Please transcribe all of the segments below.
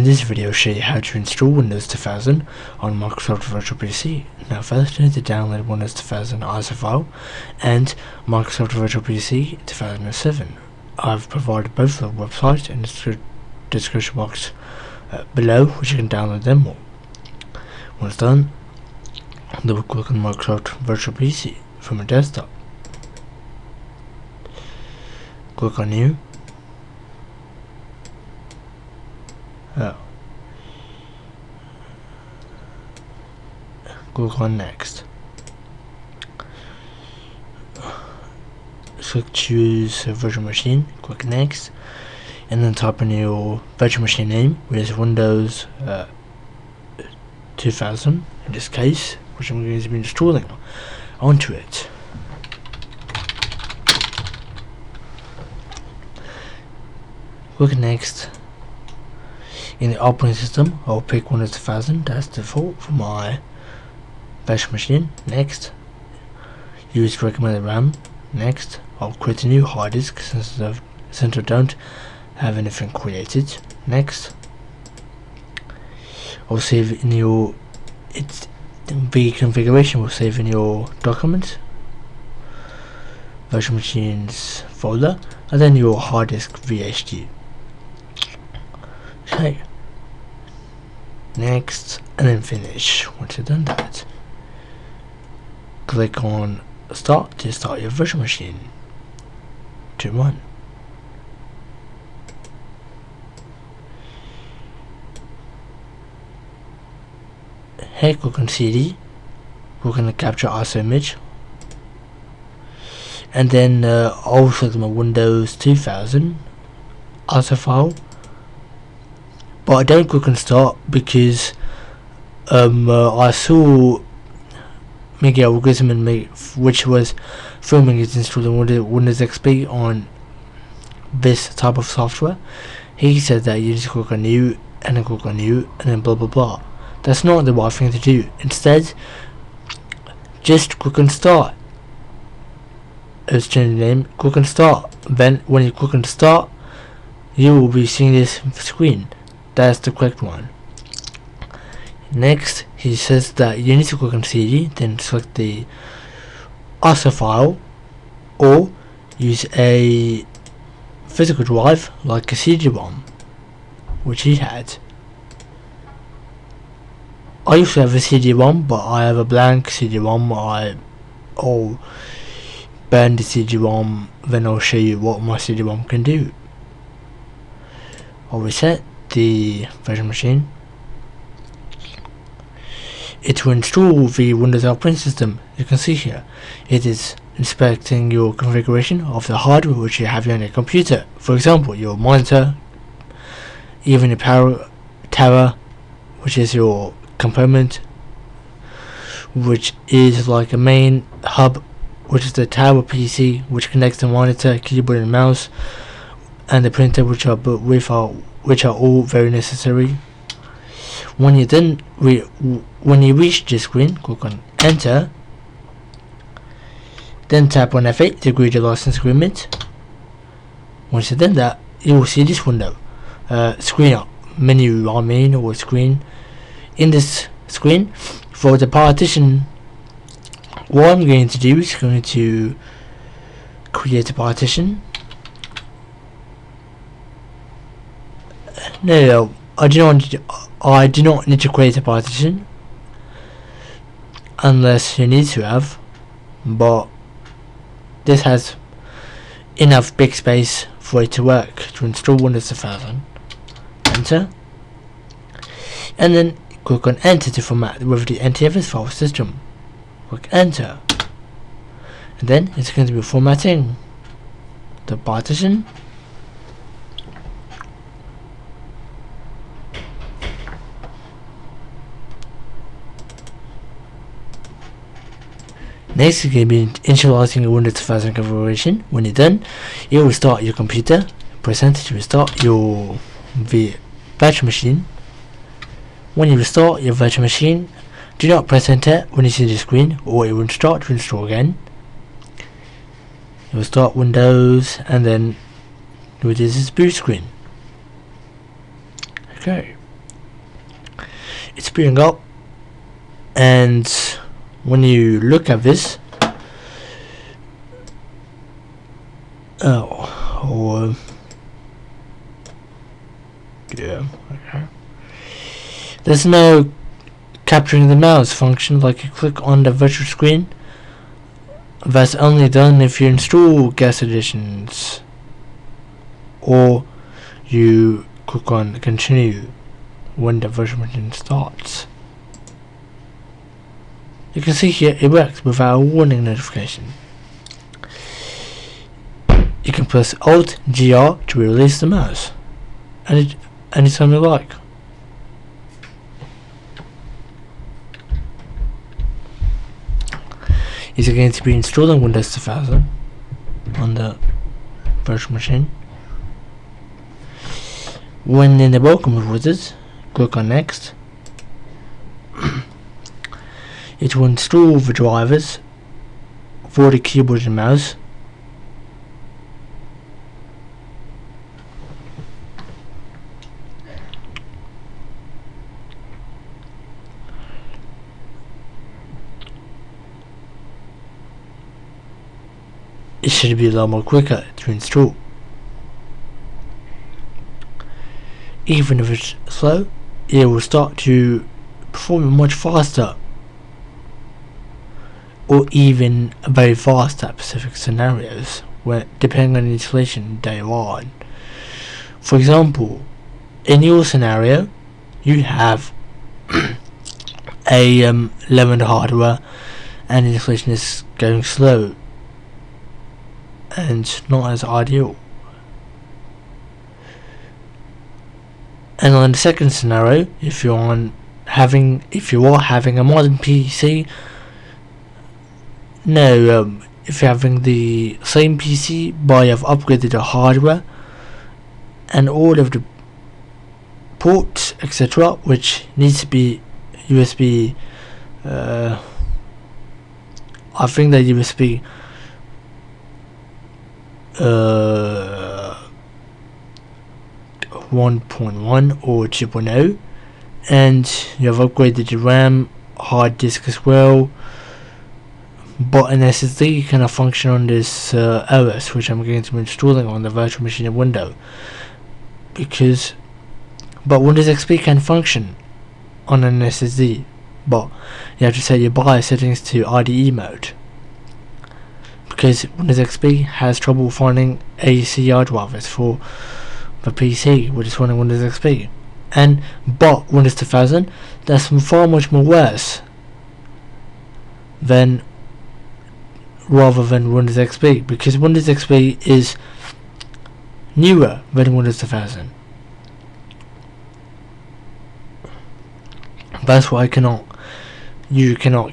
this video I'll show you how to install Windows 2000 on Microsoft Virtual PC. Now first you need to download Windows 2000 ISO file and Microsoft Virtual PC 2007. I've provided both the websites in the description box below, which you can download them all. When it's done, double click on Microsoft Virtual PC from a desktop. Click on New. Click on Next. Click Choose a virtual machine. Click Next, and then type in your virtual machine name, which is Windows 2000 in this case, which I'm going to be installing onto it. Click Next. In the operating system, I'll pick Windows 2000, that's default for my virtual machine. Next. Use recommended RAM. Next. I'll create a new hard disk since I don't have anything created. Next. I'll save in your the configuration will save in your document, virtual machines folder, and then your hard disk VHD. Okay. Next, and then finish. Once you've done that, click on Start to start your virtual machine to run. Here, click on CD, click on the capture ISO image, and then I'll select my Windows 2000 ISO file. But I don't click on Start because I saw Miguel Guzman, which was filming his installing Windows XP on this type of software. He said that you just click on New, and then click on New, and then blah blah blah. That's not the right thing to do. Instead, just click on Start. Let's change the name. Click on Start. Then when you click on Start, you will be seeing this screen. That's the correct one. Next, he says that you need to click on CD, then select the ISO file, or use a physical drive like a CD-ROM, which he had. I used to have a CD-ROM, but I have a blank CD-ROM. I'll burn the CD-ROM, then I'll show you what my CD-ROM can do. I'll reset the virtual machine. It will install the Windows operating system. You can see here it is inspecting your configuration of the hardware which you have on your computer. For example, your monitor, even your power tower, which is your component, which is like a main hub, which is the tower PC, which connects the monitor, keyboard and mouse, and the printer, which are all very necessary. When you reach this screen, click on Enter, then tap on F8 to agree to license agreement. Once you've done that, you will see this window, screen up menu, or screen. In this screen, for the partition, what I'm going to do is going to create a partition. No, I do not need to create a partition unless you need to have, but this has enough big space for it to work to install Windows 2000. Enter, and then click on Enter to format with the NTFS file system. Click Enter, and then it's going to be formatting the partition. Next, you're going to be initializing your Windows 2000 configuration. When you're done, you will start your computer. Press Enter to restart your virtual machine. When you restart your virtual machine, do not press Enter when you see the screen, or it will start to install again. It will start Windows, and then this is boot screen. Okay. it's booting up, and when you look at this, there's no capturing the mouse function. Like you click on the virtual screen, that's only done if you install guest editions, or you click on continue when the virtual machine starts. You can see here it works without a warning notification. You can press Alt GR to release the mouse anytime you like. Is going to be installing Windows 2000 on the virtual machine. When in the welcome wizard, click on next. It will install the drivers for the keyboard and mouse. It should be a lot more quicker to install. Even if it's slow, it will start to perform much faster, or even very fast at specific scenarios, where depending on the installation they are on. For example, in your scenario, you have a limited hardware, and the installation is going slow and not as ideal. And on the second scenario, if you are having a modern PC, if you're having the same PC but you have upgraded the hardware and all of the ports, etc., which needs to be USB. I think that USB 1.1 or 2.0, and you have upgraded the RAM, hard disk as well, but an SSD cannot function on this OS, which I'm going to be installing on the virtual machine in Windows, but Windows XP can function on an SSD, but you have to set your BIOS settings to IDE mode, because Windows XP has trouble finding ACR drivers for the PC which is running Windows XP. But Windows 2000, that's far much more worse rather than Windows XP, because Windows XP is newer than Windows 2000. That's why you cannot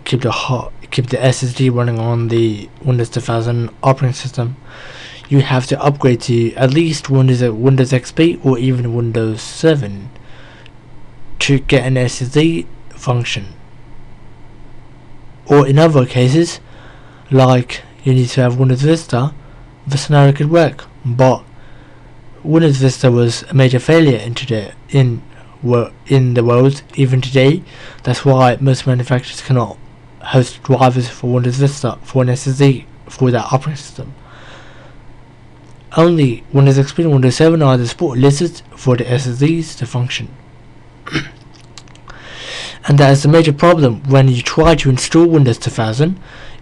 keep the SSD running on the Windows 2000 operating system. You have to upgrade to at least Windows XP or even Windows 7 to get an SSD function. Or in other cases, like you need to have Windows Vista, the scenario could work, but Windows Vista was a major failure in the world even today. That's why most manufacturers cannot host drivers for Windows Vista for an SSD for that operating system. Only Windows XP and Windows 7 are the support listed for the SSDs to function. And that is the major problem when you try to install Windows 2000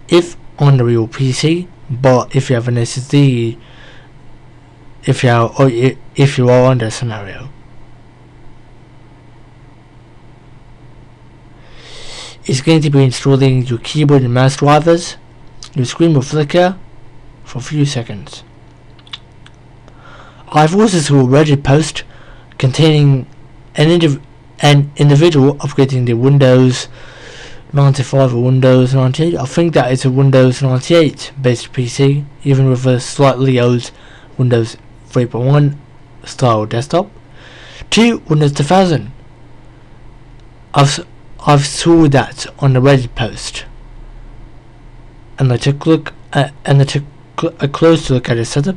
if on the real PC, but if you have an SSD, if you are on that scenario. It's going to be installing your keyboard and mouse drivers. Your screen will flicker for a few seconds. I've also saw a Reddit post containing an individual upgrading the Windows 95 or Windows 98. I think that is a Windows 98 based PC, even with a slightly old Windows 3.1 style desktop, to Windows 2000. I've saw that on the Reddit post, and I took a close look at his setup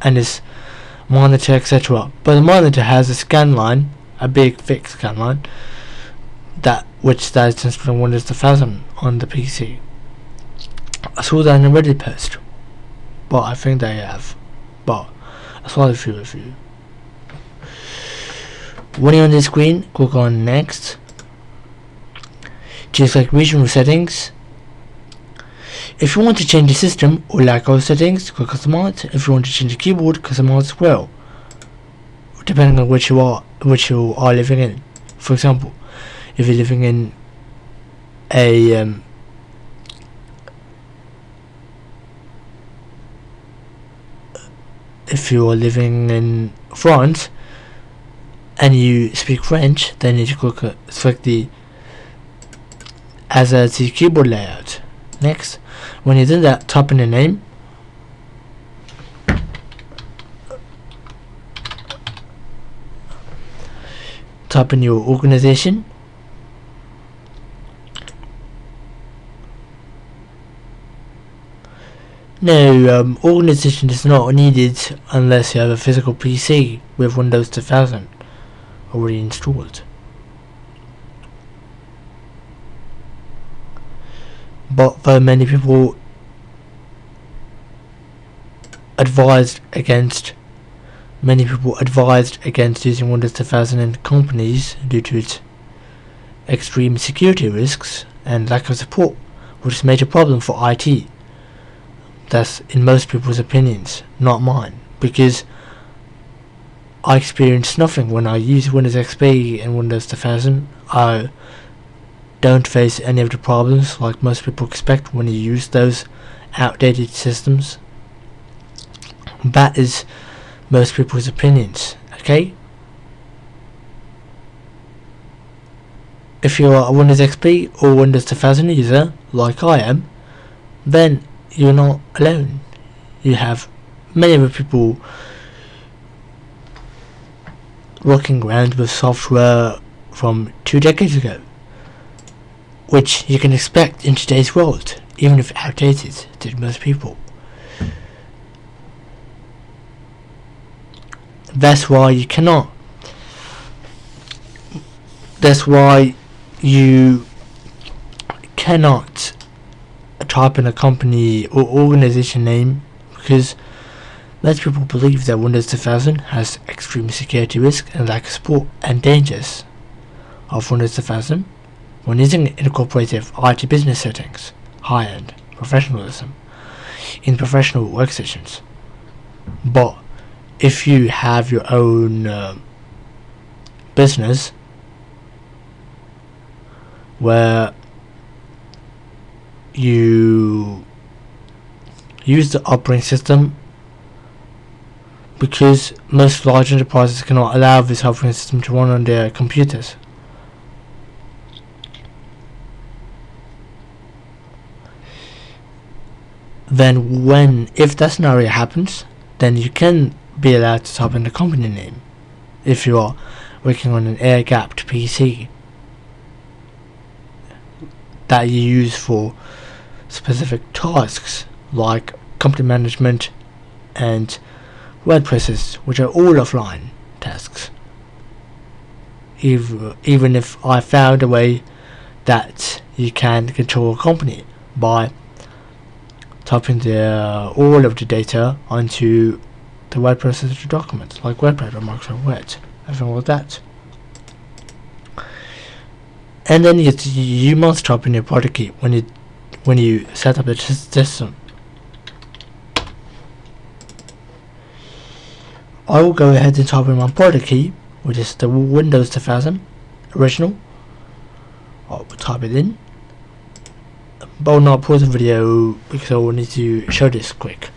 and his monitor, etc. But the monitor has a scan line, a big thick scan line, that is installing Windows 2000 on the PC. I saw that in a Reddit post, but I think they have. But I saw a few of you. When you're on the screen, click on Next. Just like regional settings. If you want to change the system or locale settings, click Customize. If you want to change the keyboard, customize as well, depending on which you are living in. For example, if you're living in if you are living in France and you speak French, then you click select the AZERTY keyboard layout. Next, when you do that, type in a name. Type in your organization. No, organization is not needed unless you have a physical PC with Windows 2000 already installed. But though many people advised against using Windows 2000 in companies due to its extreme security risks and lack of support, which is a major problem for IT. That's in most people's opinions, not mine, because I experienced nothing when I use Windows XP and Windows 2000. I don't face any of the problems like most people expect when you use those outdated systems. That is most people's opinions, okay? If you are a Windows XP or Windows 2000 user, like I am, then you're not alone. You have many other people working around with software from 2 decades ago, which you can expect in today's world, even if outdated to most people. That's why you cannot type in a company or organization name, because most people believe that Windows 2000 has extreme security risk and lack of support and dangers of Windows 2000 when using incorporated IT business settings, high-end professionalism in professional workstations. But if you have your own business where you use the operating system, because most large enterprises cannot allow this operating system to run on their computers. Then if that scenario happens, then you can be allowed to type in the company name if you are working on an air-gapped PC that you use for specific tasks like company management and word processors, which are all offline tasks. Even if I found a way that you can control a company by typing all of the data onto the word processor documents like WordPad or Microsoft Word, everything like that. And then you must type in your product key when you set up the system. I will go ahead and type in my product key, which is the Windows 2000 original. I will type it in, but I will not pause the video because I will need to show this quick.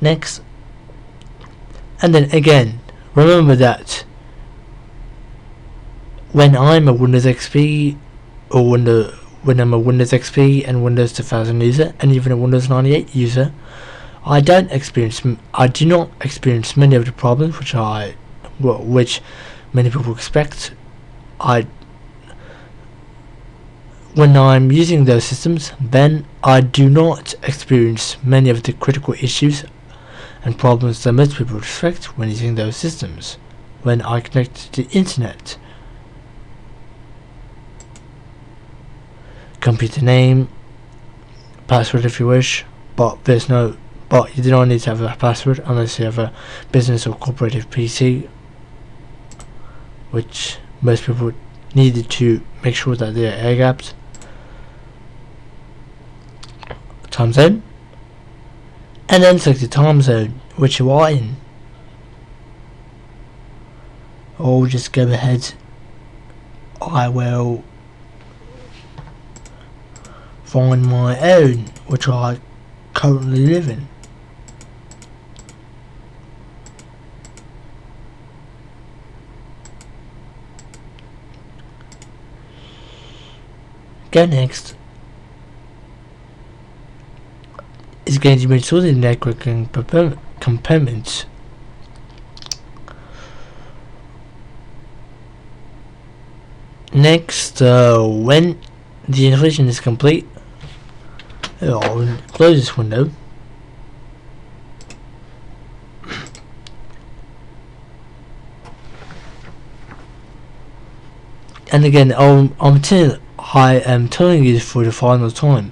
Next, and then again, remember that when I'm a Windows XP or when I'm a Windows XP and Windows 2000 user and even a Windows 98 user, I do not experience many of the problems which many people expect. When I'm using those systems, then I do not experience many of the critical issues and problems that most people expect when using those systems. When I connect to the internet, computer name, password if you wish, but you do not need to have a password unless you have a business or corporative PC, which most people needed to make sure that they are air gapped. Time zone, and then select the time zone which you are in. Or just go ahead, I will find my own which I currently live in. Go next. It's going to install the networking components. Next, when the installation is complete, I'll close this window. And again, I am telling you for the final time.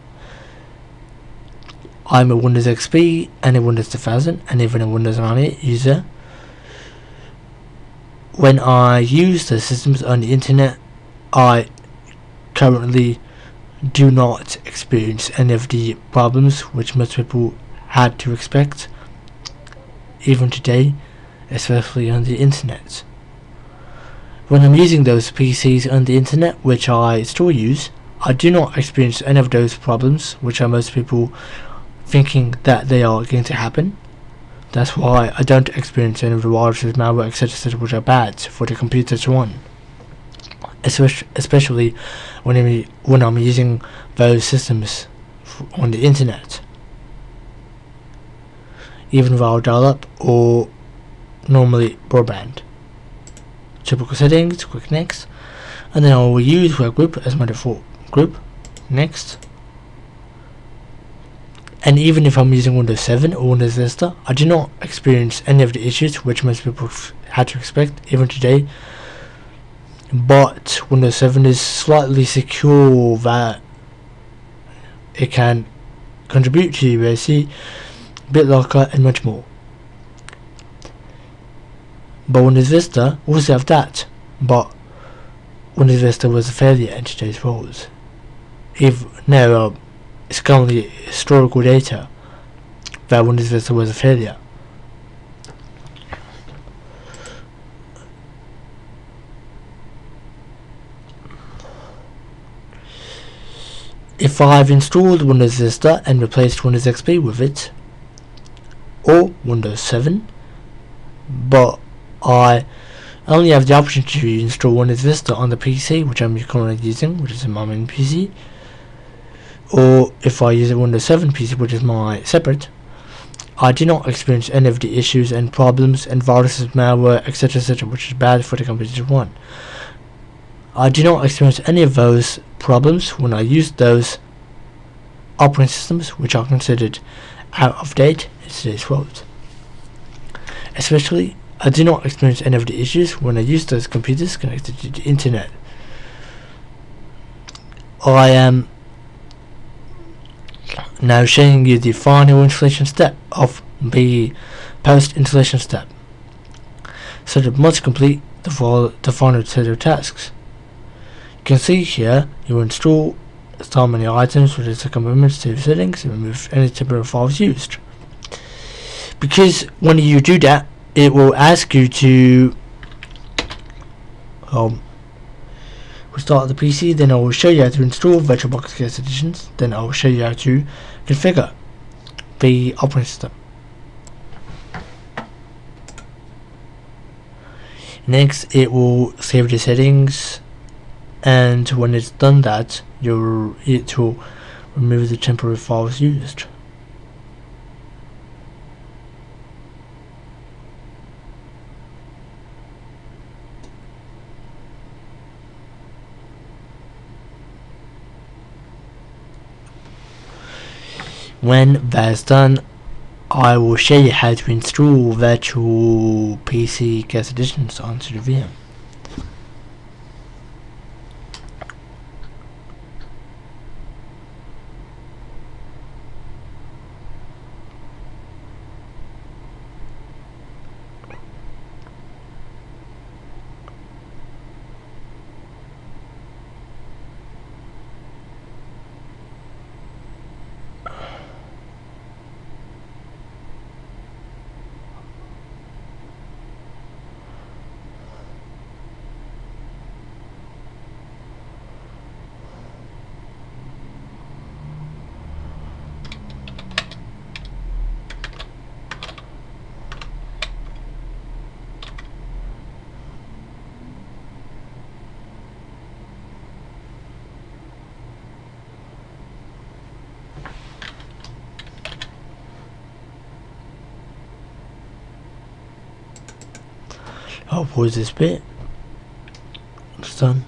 I'm a Windows XP and a Windows 2000 and even a Windows 98 user. When I use the systems on the internet, I currently do not experience any of the problems which most people had to expect, even today, especially on the internet. When I'm using those PCs on the internet, which I still use, I do not experience any of those problems which are most people thinking that they are going to happen. That's why I don't experience any of the viruses, malware, etc., which are bad for the computer to run. Especially when I'm using those systems on the internet, even via dial-up or normally broadband. Typical settings, click next, and then I will use workgroup as my default group. Next. And even if I'm using Windows 7 or Windows Vista, I do not experience any of the issues which most people had to expect, even today. But Windows 7 is slightly secure that it can contribute to UAC, BitLocker, and much more. But Windows Vista also have that, but Windows Vista was a failure in today's world. It's currently historical data that Windows Vista was a failure. If I've installed Windows Vista and replaced Windows XP with it, or Windows 7, but I only have the option to install Windows Vista on the PC which I'm currently using, which is my main PC, or if I use a Windows 7 PC, which is my separate, I do not experience any of the issues and problems and viruses, malware, etc., which is bad for the computer to run. I do not experience any of those problems when I use those operating systems which are considered out of date in today's world. Especially, I do not experience any of the issues when I use those computers connected to the internet. I am now showing you the final installation step of the post-installation step. So that must complete the final set of tasks. You can see here, you install start menu items, which is the components, save settings, and remove any temporary files used. Because when you do that, it will ask you to restart the PC, then I will show you how to install VirtualBox Case Editions, then I will show you how to configure the operating system. Next, it will save the settings, and when it's done that, it will remove the temporary files used. When that's done, I will show you how to install virtual PC guest editions onto the VM. I'll pause this bit. It's done.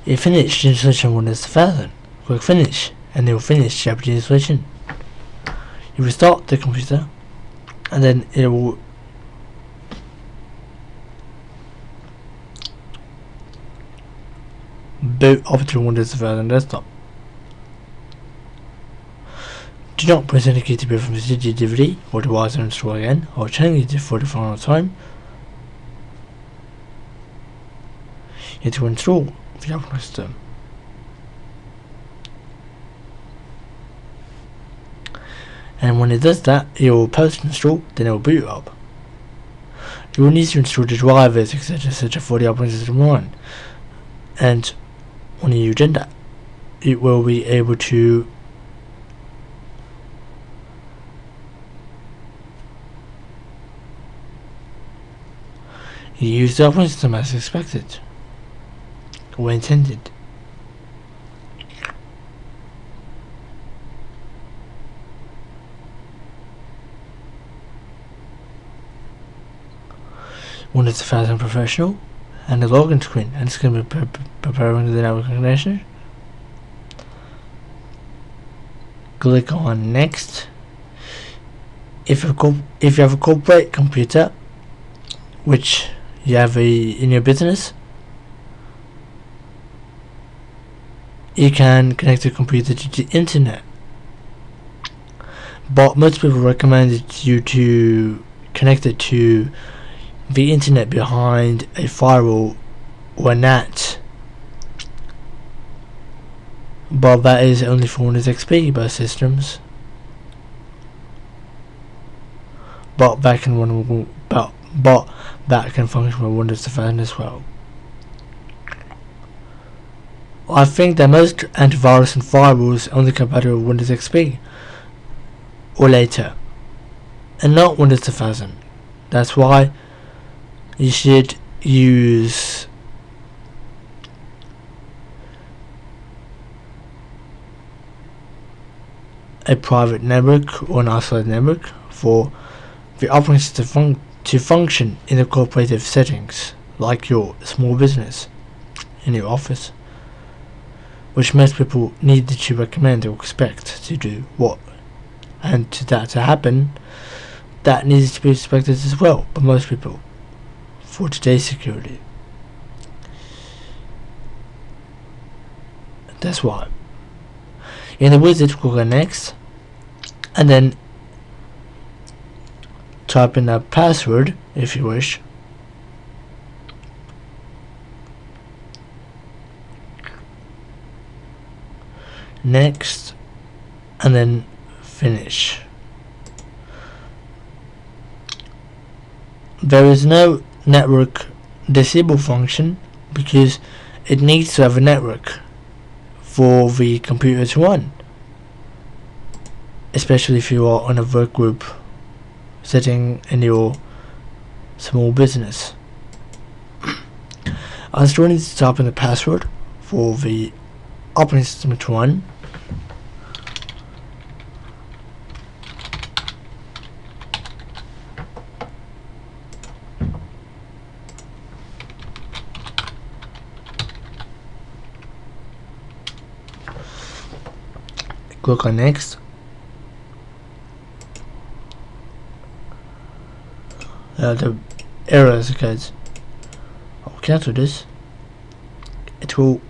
It finished installation Windows 2000. Click finish and it will finish the installation. You restart the computer and then it will boot up to Windows 2000 desktop. Do not press any key to boot from the CD DVD or device and install again, or change it for the final time. It will install the operating system. And when it does that, it will post install, then it will boot up. You will need to install the drivers, etc. for the operating system run. And when you do that, it will be able to use the operating system as expected or intended. Windows 2000 Professional and the login screen, and it's going to be preparing the network connection. Click on next. If you have a corporate computer, which you have in your business, you can connect the computer to the internet. But most people recommend you to connect it to the internet behind a firewall or NAT. But that is only for Windows XP based systems. But that can function with Windows 2000 as well. I think that most antivirus and firewalls only compatible with Windows XP or later, and not Windows 2000. That's why you should use a private network or an isolated network for the operating system to function in the corporative settings, like your small business in your office, which most people need to recommend or expect to do what, and to that to happen, that needs to be expected as well by most people for today's security. That's why. In the wizard, click on next, and then type in a password if you wish. Next, and then finish. There is no network disable function because it needs to have a network for the computer to run. especially if you are on a work group setting in your small business. I still need to type in the password for the operating system to run. Click on next. The errors occurs. I'll cancel this. It will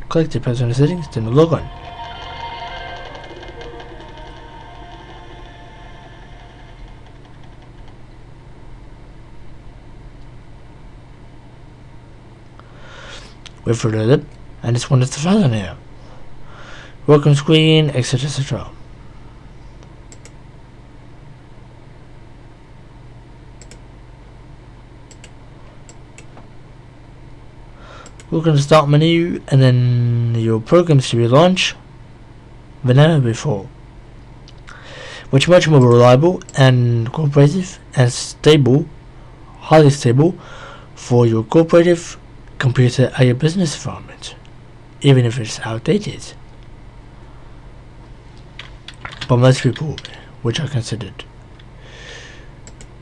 click the personal settings, then log on. Wait for the load, and this one is the file here. Welcome screen, etc. etc. Click on the start menu, and then your program should be launched than ever before, which is much more reliable and cooperative and stable, highly stable for your cooperative computer at your business environment, even if it's outdated by most people, which I considered.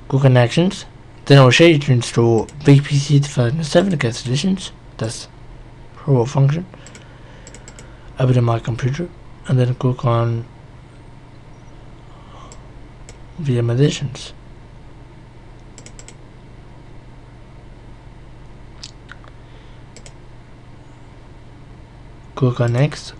Click on actions, then I will show you to install VPC 2007 against editions. That's pro function. Open to my computer, and then click on VM editions. Click on next.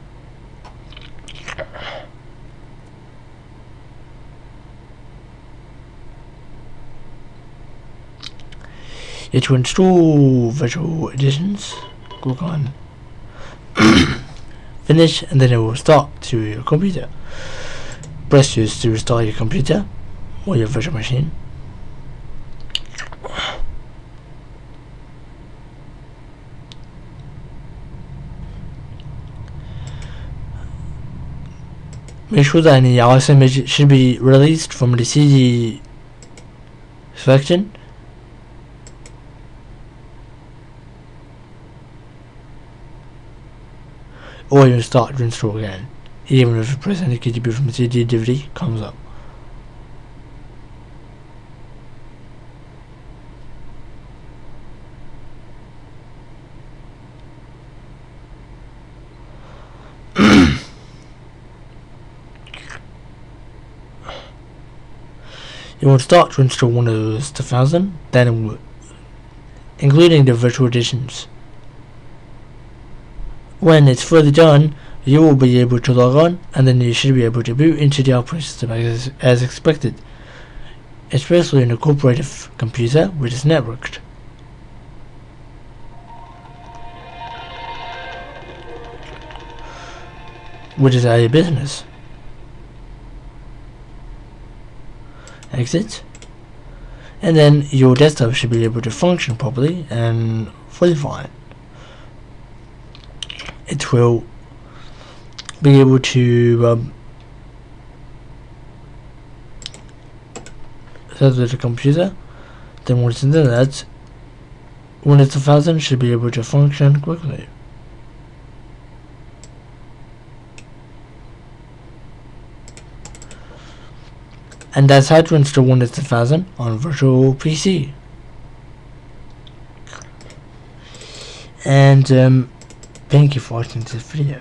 To install virtual editions, click on finish, and then it will start to your computer. Press use to restart your computer or your virtual machine. Make sure that any iOS image should be released from the CD selection. Or you start to install again, even if the present KGB from CD DVD comes up. You will start to install Windows 2000, then including the virtual editions. When it's fully done, you will be able to log on, and then you should be able to boot into the operating system as expected, especially in a cooperative computer which is networked. Which is a business. Exit, and then your desktop should be able to function properly and fully fine. It will be able to set the computer. Then once it's done that, Windows 2000 should be able to function quickly. And that's how to install Windows 2000 on virtual PC. And thank you for watching this video.